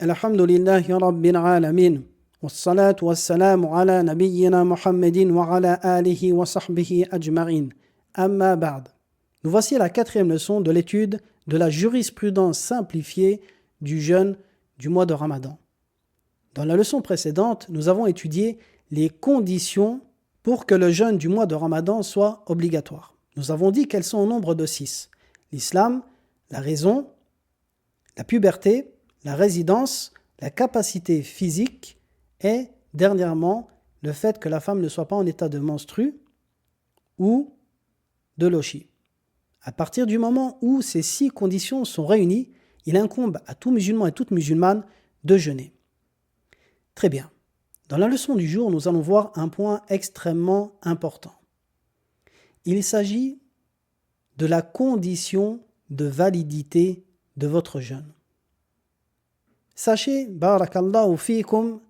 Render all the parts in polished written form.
Alhamdulillahi Rabbil Alamin. Wassalatu wassalamu ala nabiyyina Muhammadin wa ala alihi wa sahbihi ajma'in. Amma ba'd. Nous voici à la 4e leçon de l'étude de la jurisprudence simplifiée du jeûne du mois de Ramadan. Dans la leçon précédente, nous avons étudié les conditions pour que le jeûne du mois de Ramadan soit obligatoire. Nous avons dit qu'elles sont au nombre de 6. L'islam, la raison, la puberté, la résidence, la capacité physique et, dernièrement, le fait que la femme ne soit pas en état de menstru ou de lochi. À partir du moment où ces 6 conditions sont réunies, il incombe à tout musulman et toute musulmane de jeûner. Très bien. Dans la leçon du jour, nous allons voir un point extrêmement important. Il s'agit de la condition de validité de votre jeûne. Sachez, barakallahu fikum,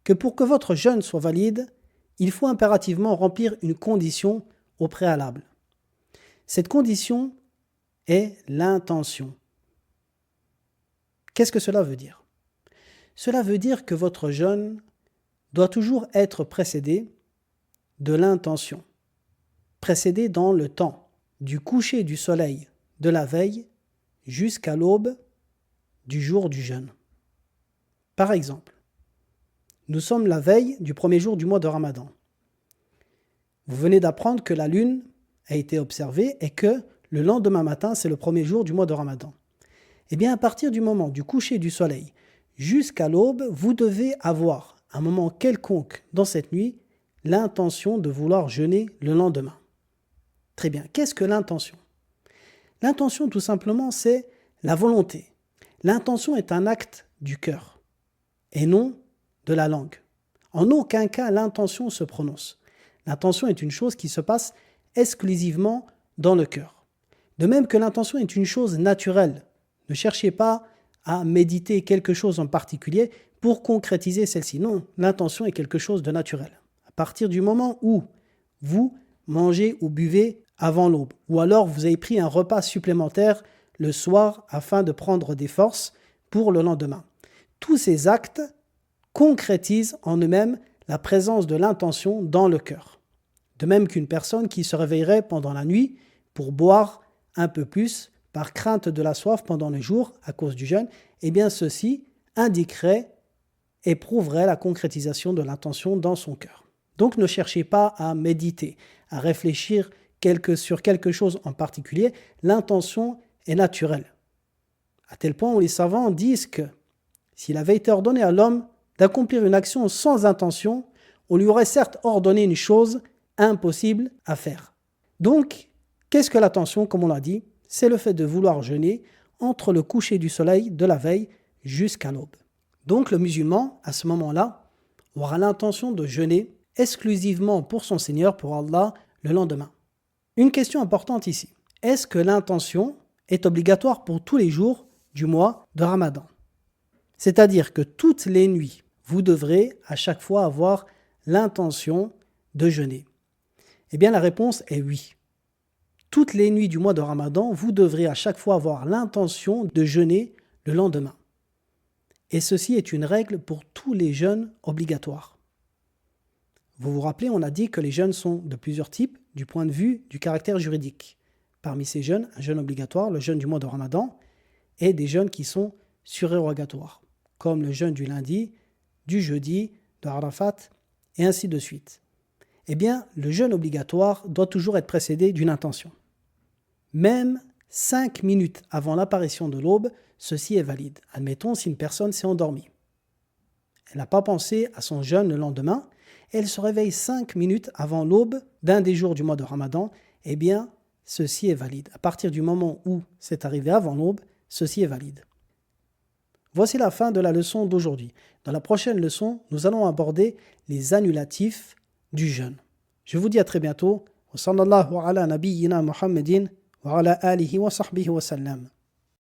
que pour que votre jeûne soit valide, il faut impérativement remplir une condition au préalable. Cette condition est l'intention. Qu'est-ce que cela veut dire? Cela veut dire que votre jeûne doit toujours être précédé de l'intention, précédé dans le temps, du coucher du soleil de la veille jusqu'à l'aube du jour du jeûne. Par exemple, nous sommes la veille du premier jour du mois de Ramadan. Vous venez d'apprendre que la lune a été observée et que le lendemain matin, c'est le premier jour du mois de Ramadan. Eh bien, à partir du moment du coucher du soleil jusqu'à l'aube, vous devez avoir, à un moment quelconque dans cette nuit, l'intention de vouloir jeûner le lendemain. Très bien. Qu'est-ce que l'intention? L'intention, tout simplement, c'est la volonté. L'intention est un acte du cœur et non de la langue. En aucun cas, l'intention se prononce. L'intention est une chose qui se passe exclusivement dans le cœur. De même que l'intention est une chose naturelle. Ne cherchez pas à méditer quelque chose en particulier pour concrétiser celle-ci. Non, l'intention est quelque chose de naturel. À partir du moment où vous mangez ou buvez avant l'aube, ou alors vous avez pris un repas supplémentaire le soir afin de prendre des forces pour le lendemain. Tous ces actes concrétisent en eux-mêmes la présence de l'intention dans le cœur. De même qu'une personne qui se réveillerait pendant la nuit pour boire un peu plus par crainte de la soif pendant le jour à cause du jeûne, eh bien ceci indiquerait et prouverait la concrétisation de l'intention dans son cœur. Donc ne cherchez pas à méditer, à réfléchir sur quelque chose en particulier. L'intention est naturelle. À tel point où les savants disent que s'il avait été ordonné à l'homme d'accomplir une action sans intention, on lui aurait certes ordonné une chose impossible à faire. Donc, qu'est-ce que l'attention, comme on l'a dit? C'est le fait de vouloir jeûner entre le coucher du soleil de la veille jusqu'à l'aube. Donc le musulman, à ce moment-là, aura l'intention de jeûner exclusivement pour son Seigneur, pour Allah, le lendemain. Une question importante ici. Est-ce que l'intention est obligatoire pour tous les jours du mois de Ramadan? C'est-à-dire que toutes les nuits, vous devrez à chaque fois avoir l'intention de jeûner. Eh bien la réponse est oui. Toutes les nuits du mois de Ramadan, vous devrez à chaque fois avoir l'intention de jeûner le lendemain. Et ceci est une règle pour tous les jeûnes obligatoires. Vous vous rappelez, on a dit que les jeûnes sont de plusieurs types du point de vue du caractère juridique. Parmi ces jeûnes, un jeûne obligatoire, le jeûne du mois de Ramadan, et des jeûnes qui sont surérogatoires, comme le jeûne du lundi, du jeudi, de Arafat, et ainsi de suite. Eh bien, le jeûne obligatoire doit toujours être précédé d'une intention. Même 5 minutes avant l'apparition de l'aube, ceci est valide. Admettons si une personne s'est endormie. Elle n'a pas pensé à son jeûne le lendemain, elle se réveille 5 minutes avant l'aube d'un des jours du mois de Ramadan, eh bien, ceci est valide. À partir du moment où c'est arrivé avant l'aube, ceci est valide. Voici la fin de la leçon d'aujourd'hui. Dans la prochaine leçon, nous allons aborder les annulatifs du jeûne. Je vous dis à très bientôt. Wa sallallahu ala nabiyyina Muhammadin wa ala alihi wa sahbihi wa sallam.